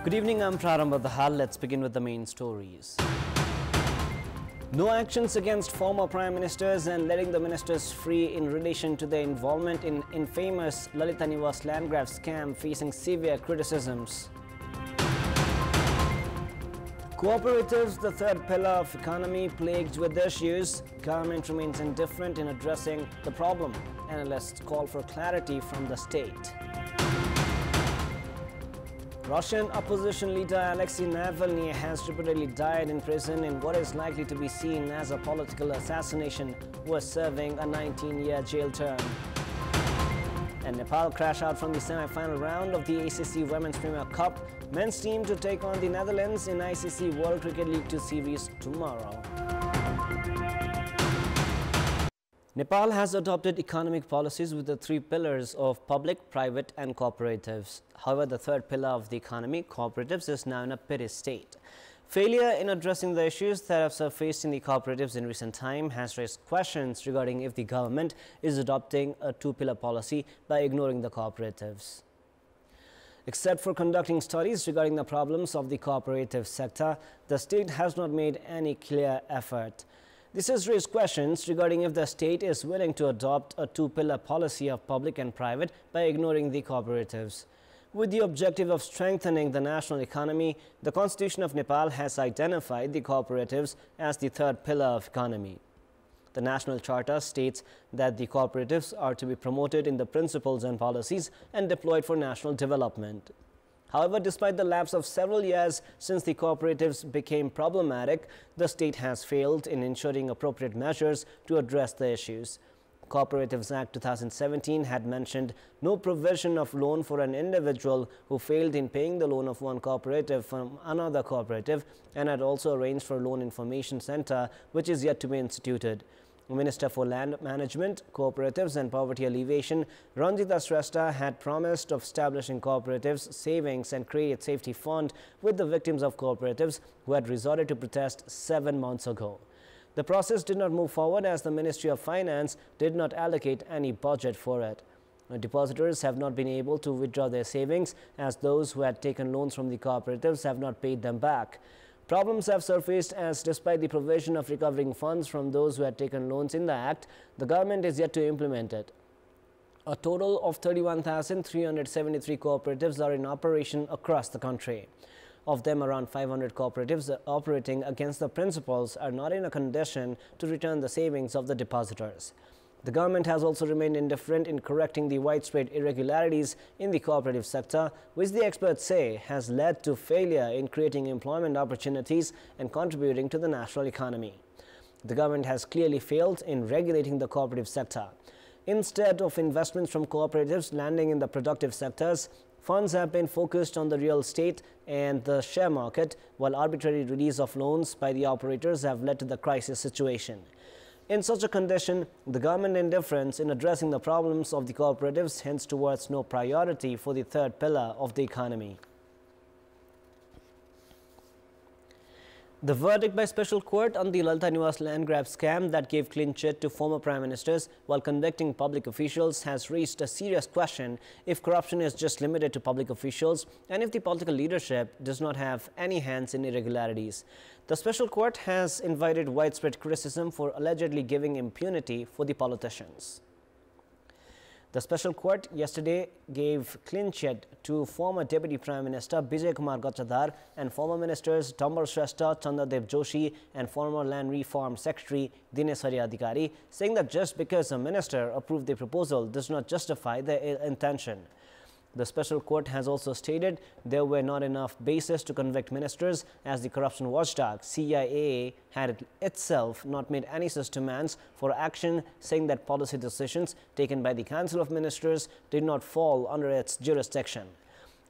Good evening, I'm Prarambha Dahal. Let's begin with the main stories. No actions against former Prime Ministers and letting the ministers free in relation to their involvement in infamous Lalita Niwas land grab scam facing severe criticisms. Cooperatives, the third pillar of economy plagued with issues. Government remains indifferent in addressing the problem. Analysts call for clarity from the state. Russian opposition leader Alexei Navalny has reportedly died in prison in what is likely to be seen as a political assassination, was serving a 19-year jail term. And Nepal crash out from the semi-final round of the ACC Women's Premier Cup. Men's team to take on the Netherlands in ICC World Cricket League 2 series tomorrow. Nepal has adopted economic policies with the three pillars of public, private and cooperatives. However, the third pillar of the economy, cooperatives, is now in a pity state. Failure in addressing the issues that have surfaced in the cooperatives in recent time has raised questions regarding if the government is adopting a two-pillar policy by ignoring the cooperatives. Except for conducting studies regarding the problems of the cooperative sector, the state has not made any clear effort. This has raised questions regarding if the state is willing to adopt a two-pillar policy of public and private by ignoring the cooperatives. With the objective of strengthening the national economy, the Constitution of Nepal has identified the cooperatives as the third pillar of economy. The National Charter states that the cooperatives are to be promoted in the principles and policies and deployed for national development. However, despite the lapse of several years since the cooperatives became problematic, the state has failed in ensuring appropriate measures to address the issues. Cooperatives Act 2017 had mentioned no provision of loan for an individual who failed in paying the loan of one cooperative from another cooperative, and had also arranged for a loan information center, which is yet to be instituted. Minister for Land Management, Cooperatives and Poverty Alleviation, Ranjita Shrestha, had promised of establishing cooperatives, savings and credit safety fund with the victims of cooperatives who had resorted to protest 7 months ago. The process did not move forward as the Ministry of Finance did not allocate any budget for it. Depositors have not been able to withdraw their savings as those who had taken loans from the cooperatives have not paid them back. Problems have surfaced as despite the provision of recovering funds from those who had taken loans in the Act, the government is yet to implement it. A total of 31,373 cooperatives are in operation across the country. Of them, around 500 cooperatives operating against the principles are not in a condition to return the savings of the depositors. The government has also remained indifferent in correcting the widespread irregularities in the cooperative sector, which the experts say has led to failure in creating employment opportunities and contributing to the national economy. The government has clearly failed in regulating the cooperative sector. Instead of investments from cooperatives landing in the productive sectors, funds have been focused on the real estate and the share market, while arbitrary release of loans by the operators have led to the crisis situation. In such a condition, the government indifference in addressing the problems of the cooperatives hence towards no priority for the third pillar of the economy. The verdict by special court on the Lalita Niwas land grab scam that gave clean chit to former prime ministers while convicting public officials has raised a serious question if corruption is just limited to public officials and if the political leadership does not have any hands in irregularities. The special court has invited widespread criticism for allegedly giving impunity for the politicians. The special court yesterday gave clean chit to former Deputy Prime Minister Vijay Kumar Gachadhar and former ministers Dambar Shrestha, Chandradev Joshi and former Land Reform Secretary Dinesh Adhikari, saying that just because a minister approved the proposal does not justify their ill intention. The special court has also stated there were not enough basis to convict ministers as the corruption watchdog CIAA had itself not made any such demands for action, saying that policy decisions taken by the Council of Ministers did not fall under its jurisdiction.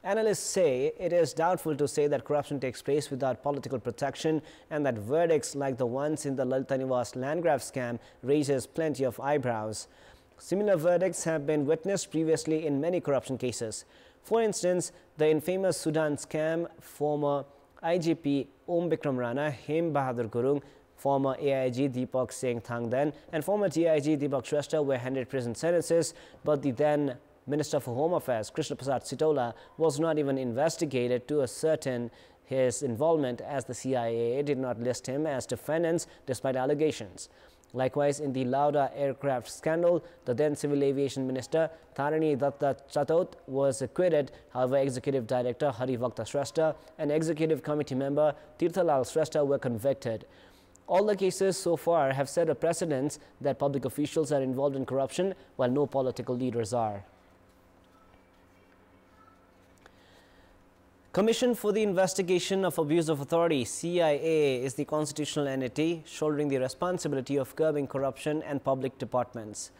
Analysts say it is doubtful to say that corruption takes place without political protection and that verdicts like the ones in the Lalita Niwas land grab scam raises plenty of eyebrows. Similar verdicts have been witnessed previously in many corruption cases. For instance, the infamous Sudan scam, former IGP Om Bikram Rana, Hem Bahadur Gurung, former AIG Deepak Singh Thangdan and former DIG Deepak Shrestha were handed prison sentences, but the then Minister for Home Affairs Krishna Prasad Sitola was not even investigated to ascertain his involvement, as the CIA did not list him as defendants despite allegations. Likewise, in the Lauda aircraft scandal, the then Civil Aviation Minister Tarini Datta Chatot was acquitted. However, Executive Director Hari Vakta Shrestha and Executive Committee member Tirthalal Shrestha were convicted. All the cases so far have set a precedent that public officials are involved in corruption while no political leaders are. Commission for the Investigation of Abuse of Authority, CIA, is the constitutional entity shouldering the responsibility of curbing corruption and public departments.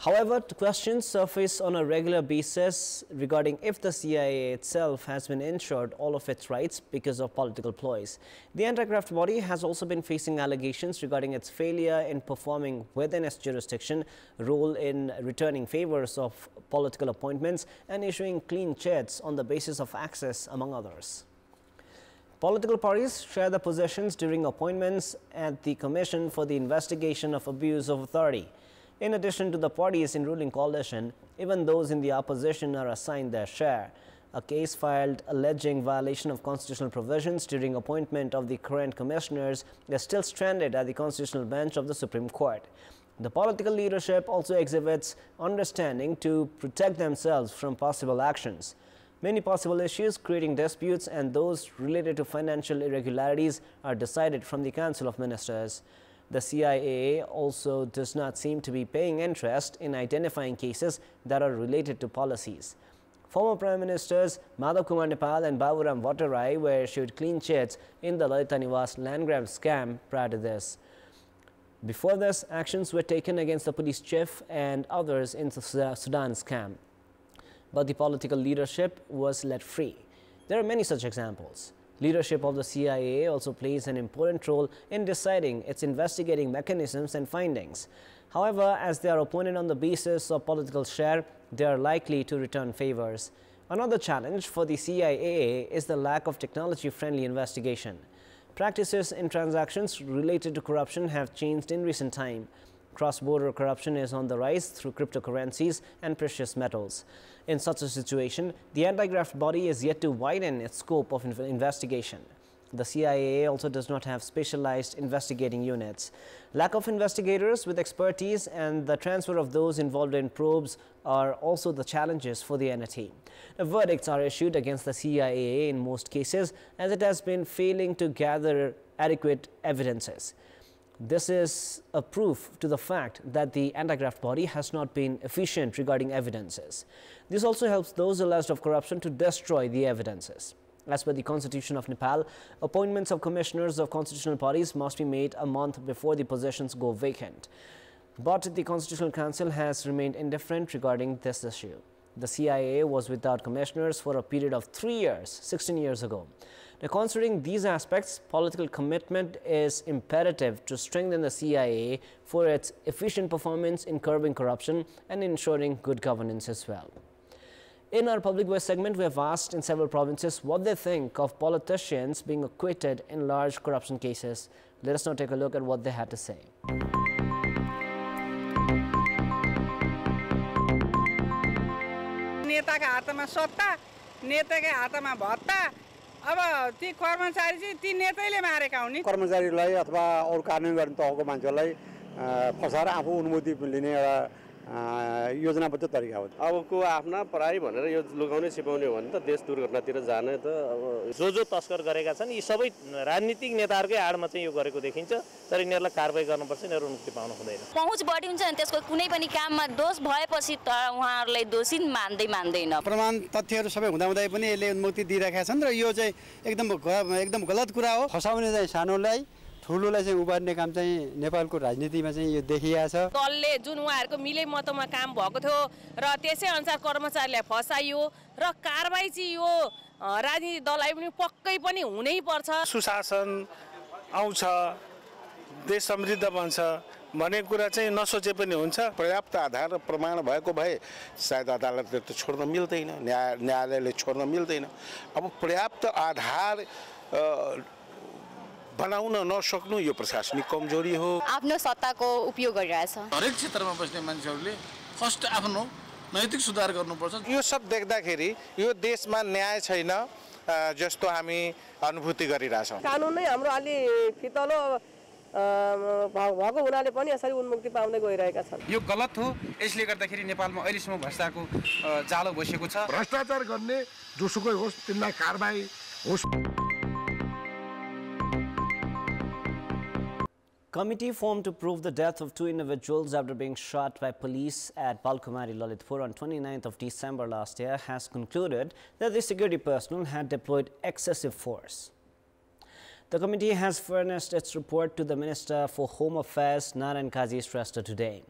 However, questions surface on a regular basis regarding if the CIA itself has been ensured all of its rights because of political ploys. The anti-graft body has also been facing allegations regarding its failure in performing within its jurisdiction role in returning favors of political appointments and issuing clean chits on the basis of access, among others. Political parties share the positions during appointments at the Commission for the Investigation of Abuse of Authority. In addition to the parties in ruling coalition, even those in the opposition are assigned their share. A case filed alleging violation of constitutional provisions during appointment of the current commissioners is still stranded at the constitutional bench of the Supreme Court. The political leadership also exhibits understanding to protect themselves from possible actions. Many possible issues creating disputes and those related to financial irregularities are decided from the Council of Ministers. The CIA also does not seem to be paying interest in identifying cases that are related to policies. Former Prime Ministers Madhav Kumar Nepal and Baburam Bhattarai were issued clean chits in the Lalita Niwas land grab scam prior to this. Before this, actions were taken against the police chief and others in the Sudan scam. But the political leadership was let free. There are many such examples. Leadership of the CIA also plays an important role in deciding its investigating mechanisms and findings. However, as they are appointed on the basis of political share, they are likely to return favors. Another challenge for the CIA is the lack of technology-friendly investigation. Practices in transactions related to corruption have changed in recent time. Cross-border corruption is on the rise through cryptocurrencies and precious metals. In such a situation, the anti-graft body is yet to widen its scope of investigation. The CIA also does not have specialized investigating units. Lack of investigators with expertise and the transfer of those involved in probes are also the challenges for the entity. The verdicts are issued against the CIA in most cases, as it has been failing to gather adequate evidences. This is a proof to the fact that the anti-graft body has not been efficient regarding evidences. This also helps those alleged of corruption to destroy the evidences. As per the Constitution of Nepal, appointments of commissioners of constitutional bodies must be made a month before the positions go vacant. But the Constitutional Council has remained indifferent regarding this issue. The CIA was without commissioners for a period of 3 years, 16 years ago. Now, considering these aspects, political commitment is imperative to strengthen the CIA for its efficient performance in curbing corruption and ensuring good governance as well. In our Public Voice segment, we have asked in several provinces what they think of politicians being acquitted in large corruption cases. Let us now take a look at what they had to say. नेताका हातमा सत्ता, नेताका हातमा भत्ता, अब ती कर्मचारी चाहिँ ती नेतैले मारेका हुन् नि। कर्मचारीलाई अथवा अरु कानुन गर्ने तहको मान्छेलाई फसाएर आफू अनुमति लिने एउटा योजनाबद्ध तरिका हो। अब को आफ्ना पराई भनेर यो लुकाउने छिपाउने हो भने त देश दुर्घटनातिर जाने त अब जो तस्कर गरेका छन् यी सबै राजनीतिक नेताहरुकै आडमा चाहिँ यो गरेको देखिन्छ। तर यिनीहरुलाई कारबाही गर्नुपर्छ, यिनीहरु मुक्ति पाउन हुँदैन। पहुँच बढी हुन्छ अनि त्यसको कुनै पनि काममा दोष भएपछि त उहाँहरुलाई दोषी मान्दैन। प्रमाण तथ्यहरु सबै हुँदाहुँदै पनि यसले अनुमति दिइराखेका छन् र यो चाहिँ एकदम गलत कुरा हो। फसाउने चाहिँ सानोलाई ठुलोलाई चाहिँ उबार्ने काम चाहिँ नेपालको राजनीतिमा चाहिँ यो देखिया छ। दलले जुन उहाँहरुको मिले मतमा काम भएको थियो र त्यसै अनुसार कर्मचारीलाई फसाइयो र कारबाही चाहिँ यो राजनीतिक दललाई पनि पक्कै पनि हुनै पर्छ। सुशासन आउँछ, देश समृद्ध बन्छ भन्ने कुरा चाहिँ नसोचे पनि हुन्छ। पर्याप्त आधार र प्रमाण भएको भए सायद अदालतले त छोड्न मिल्दैन, न्यायालयले छोड्न मिल्दैन। अब पर्याप्त आधार बनाउन नसक्नु यो प्रशासनिक कमजोरी हो। आफ्नो सत्ताको उपयोग गरिरहेछ। हरेक क्षेत्रमा बस्ने मान्छेहरूले फर्स्ट आफ्नो नैतिक सुधार गर्नुपर्छ। यो सब देख्दाखेरि यो देशमा न्याय छैन जस्तो हामी अनुभूति गरिरहेछौँ। कानुन नै हाम्रो अलि फितलो भएको हुनाले पनि यसरी उन्मुक्ति पाउँदै गइरहेका छन्। यो गलत हो। यसले गर्दाखेरि नेपालमा अहिलेसम्म भ्रष्टाचारको जालो बसेको छ। भ्रष्टाचार गर्ने जोसुकै होस् तिनलाई कारबाही होस्। Committee formed to prove the death of 2 individuals after being shot by police at Balkumari, Lalitpur on 29th of December last year has concluded that the security personnel had deployed excessive force. The committee has furnished its report to the Minister for Home Affairs, Narayan Kazi Shrestha, today.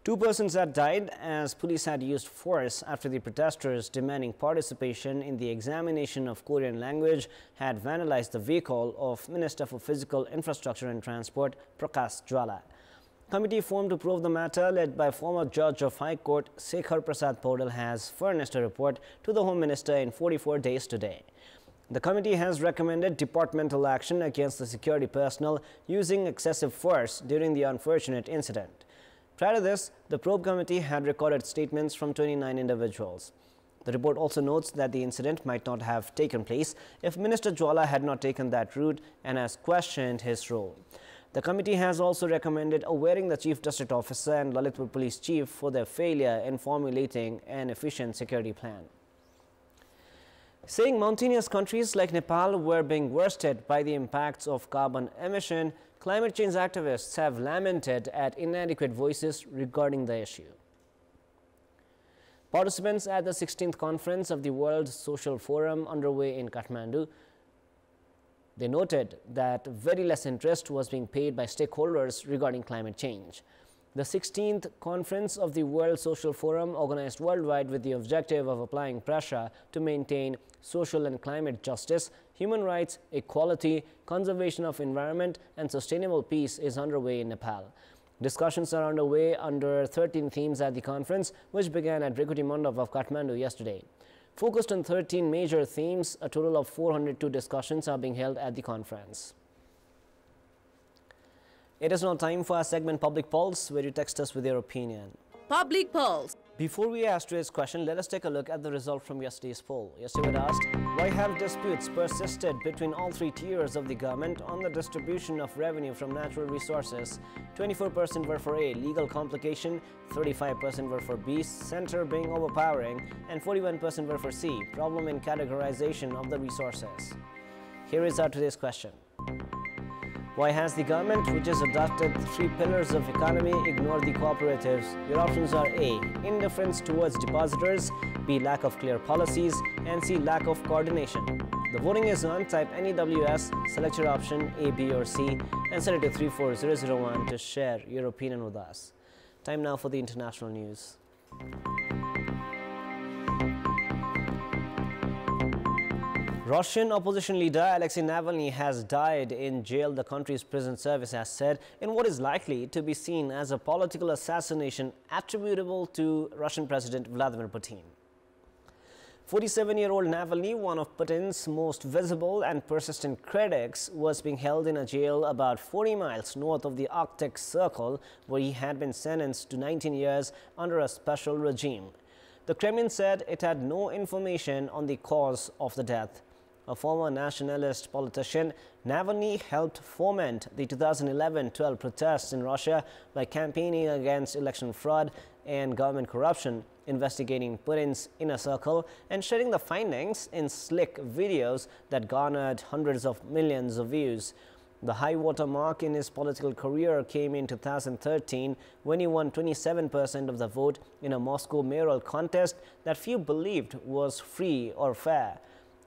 2 persons had died as police had used force after the protesters demanding participation in the examination of Korean language had vandalized the vehicle of Minister for Physical Infrastructure and Transport, Prakash Jwala. Committee formed to prove the matter, led by former Judge of High Court Sekhar Prasad Podal, has furnished a report to the Home Minister in 44 days today. The committee has recommended departmental action against the security personnel using excessive force during the unfortunate incident. Prior to this, the probe committee had recorded statements from 29 individuals. The report also notes that the incident might not have taken place if Minister Jwala had not taken that route and has questioned his role. The committee has also recommended awaiting the Chief District Officer and Lalitpur Police Chief for their failure in formulating an efficient security plan. Saying mountainous countries like Nepal were being worsted by the impacts of carbon emission, climate change activists have lamented at inadequate voices regarding the issue. Participants at the 16th conference of the World Social Forum underway in Kathmandu, they noted that very less interest was being paid by stakeholders regarding climate change. The 16th conference of the World Social Forum, organized worldwide with the objective of applying pressure to maintain social and climate justice, human rights, equality, conservation of environment and sustainable peace, is underway in Nepal. Discussions are underway under 13 themes at the conference, which began at Rikuti Mandap of Kathmandu yesterday. Focused on 13 major themes, a total of 402 discussions are being held at the conference. It is now time for our segment Public Pulse, where you text us with your opinion. Public Pulse. Before we ask today's question, let us take a look at the result from yesterday's poll. Yesterday we asked, why have disputes persisted between all 3 tiers of the government on the distribution of revenue from natural resources? 24% were for A, legal complication, 35% were for B, center being overpowering, and 41% were for C, problem in categorization of the resources. Here is our today's question. Why has the government, which has adopted the 3 pillars of economy, ignored the cooperatives? Your options are A, indifference towards depositors, B, lack of clear policies, and C, lack of coordination. The voting is on. Type NEWS, select your option A, B or C, and send it to 34001 to share your opinion with us. Time now for the international news. Russian opposition leader Alexei Navalny has died in jail, the country's prison service has said, in what is likely to be seen as a political assassination attributable to Russian President Vladimir Putin. 47-year-old Navalny, one of Putin's most visible and persistent critics, was being held in a jail about 40 miles north of the Arctic Circle, where he had been sentenced to 19 years under a special regime. The Kremlin said it had no information on the cause of the death. A former nationalist politician, Navalny helped foment the 2011-12 protests in Russia by campaigning against election fraud and government corruption, investigating Putin's inner circle, and sharing the findings in slick videos that garnered hundreds of millions of views. The high water mark in his political career came in 2013 when he won 27% of the vote in a Moscow mayoral contest that few believed was free or fair.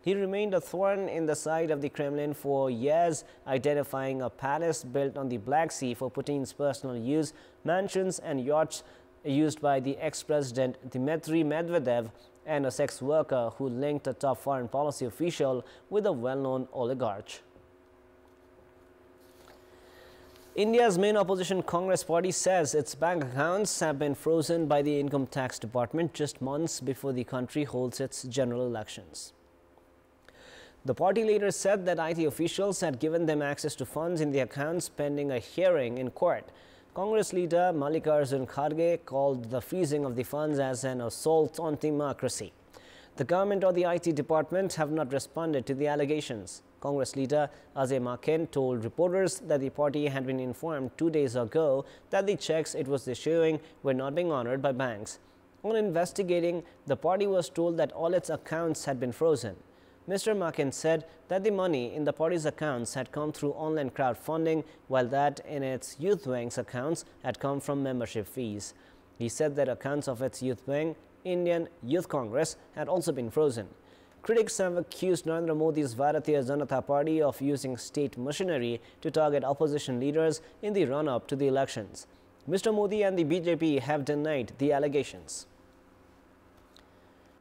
He remained a thorn in the side of the Kremlin for years, identifying a palace built on the Black Sea for Putin's personal use, mansions and yachts used by the ex-president Dmitry Medvedev, and a sex worker who linked a top foreign policy official with a well-known oligarch. India's main opposition Congress party says its bank accounts have been frozen by the Income Tax Department just months before the country holds its general elections. The party leader said that IT officials had given them access to funds in the accounts pending a hearing in court. Congress leader Mallikarjun Kharge called the freezing of the funds as an assault on democracy. The government or the IT department have not responded to the allegations. Congress leader Ajay Maken told reporters that the party had been informed 2 days ago that the checks it was issuing were not being honored by banks. On investigating, the party was told that all its accounts had been frozen. Mr. Maken said that the money in the party's accounts had come through online crowdfunding, while that in its youth wing's accounts had come from membership fees. He said that accounts of its youth wing, Indian Youth Congress, had also been frozen. Critics have accused Narendra Modi's Bharatiya Janata Party of using state machinery to target opposition leaders in the run-up to the elections. Mr. Modi and the BJP have denied the allegations.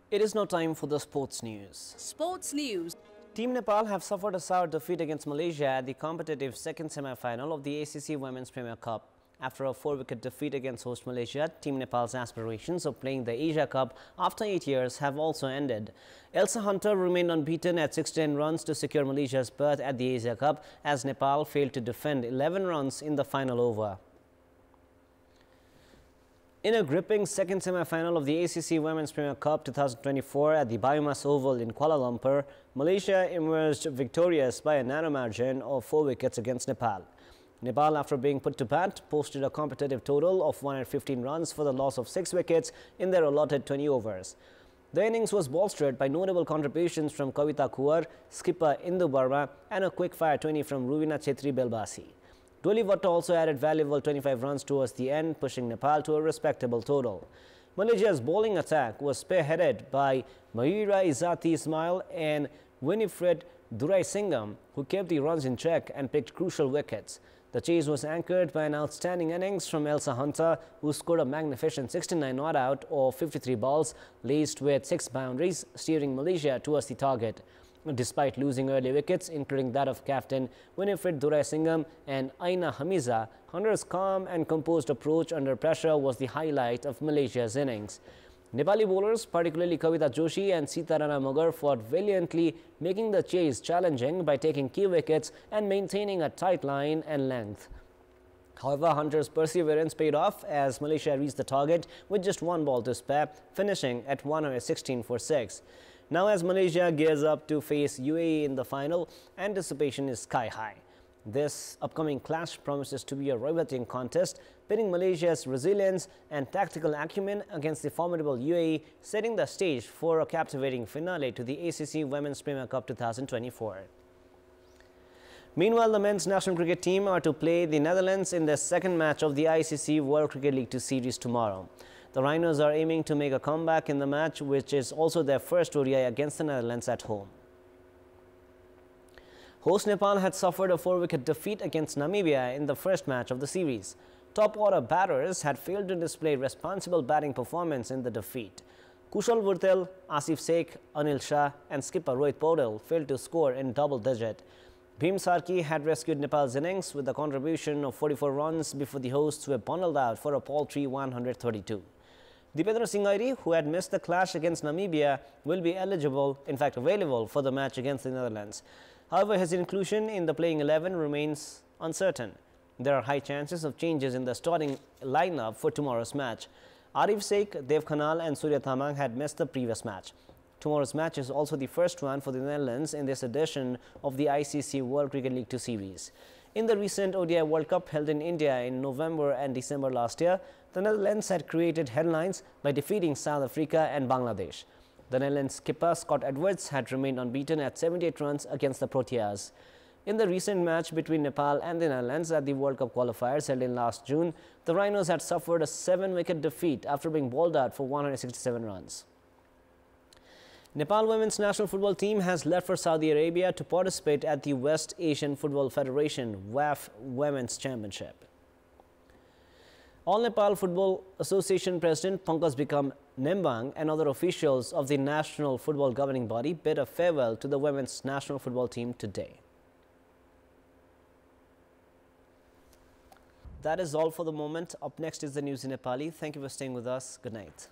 It is now time for the sports news. Sports news. Team Nepal have suffered a sour defeat against Malaysia at the competitive second semi-final of the ACC Women's Premier Cup. After a 4-wicket defeat against host Malaysia, Team Nepal's aspirations of playing the Asia Cup after 8 years have also ended. Elsa Hunter remained unbeaten at 16 runs to secure Malaysia's berth at the Asia Cup as Nepal failed to defend 11 runs in the final over. In a gripping second semi-final of the ACC Women's Premier Cup 2024 at the Biomass Oval in Kuala Lumpur, Malaysia emerged victorious by a narrow margin of 4 wickets against Nepal. Nepal, after being put to bat, posted a competitive total of 115 runs for the loss of 6 wickets in their allotted 20 overs. The innings was bolstered by notable contributions from Kavita Kuar, skipper Indu Barma, and a quick-fire 20 from Ruvina Chetri Belbasi. Doli Vatta also added valuable 25 runs towards the end, pushing Nepal to a respectable total. Malaysia's bowling attack was spearheaded by Mahira Izzati Ismail and Winifred Duraisingham, who kept the runs in check and picked crucial wickets. The chase was anchored by an outstanding innings from Elsa Hunter, who scored a magnificent 69 not out of 53 balls, laced with 6 boundaries, steering Malaysia towards the target. Despite losing early wickets, including that of captain Winifred Duraisingham and Aina Hamiza, Hunter's calm and composed approach under pressure was the highlight of Malaysia's innings. Nepali bowlers, particularly Kavita Joshi and Sita Rana Magar, fought valiantly, making the chase challenging by taking key wickets and maintaining a tight line and length. However, Hunter's perseverance paid off as Malaysia reached the target with just 1 ball to spare, finishing at 116 for 6. Now, as Malaysia gears up to face UAE in the final, anticipation is sky high. This upcoming clash promises to be a riveting contest, pitting Malaysia's resilience and tactical acumen against the formidable UAE, setting the stage for a captivating finale to the ACC Women's Premier Cup 2024. Meanwhile, the men's national cricket team are to play the Netherlands in their second match of the ICC World Cricket League 2 series tomorrow. The Rhinos are aiming to make a comeback in the match, which is also their first ODI against the Netherlands at home. Host Nepal had suffered a 4-wicket defeat against Namibia in the first match of the series. Top-order batters had failed to display responsible batting performance in the defeat. Kushal Vurtel, Asif Sheikh, Anil Shah and skipper Rohit Paudel failed to score in double-digit. Bhim Sarki had rescued Nepal's innings with a contribution of 44 runs before the hosts were bundled out for a paltry 132. Dipendra Singh Airi, who had missed the clash against Namibia, will be available for the match against the Netherlands. However, his inclusion in the playing 11 remains uncertain. There are high chances of changes in the starting lineup for tomorrow's match. Arif Sheikh, Dev Khanal and Surya Thamang had missed the previous match. Tomorrow's match is also the first one for the Netherlands in this edition of the ICC World Cricket League 2 series. In the recent ODI World Cup held in India in November and December last year, the Netherlands had created headlines by defeating South Africa and Bangladesh. The Netherlands skipper Scott Edwards had remained unbeaten at 78 runs against the Proteas. In the recent match between Nepal and the Netherlands at the World Cup qualifiers held in last June, the Rhinos had suffered a 7-wicket defeat after being bowled out for 167 runs. Nepal women's national football team has left for Saudi Arabia to participate at the West Asian Football Federation WAF Women's Championship. All Nepal Football Association President Pankaj Bikram Nembang and other officials of the national football governing body bid a farewell to the women's national football team today. That is all for the moment. Up next is the news in Nepali. Thank you for staying with us. Good night.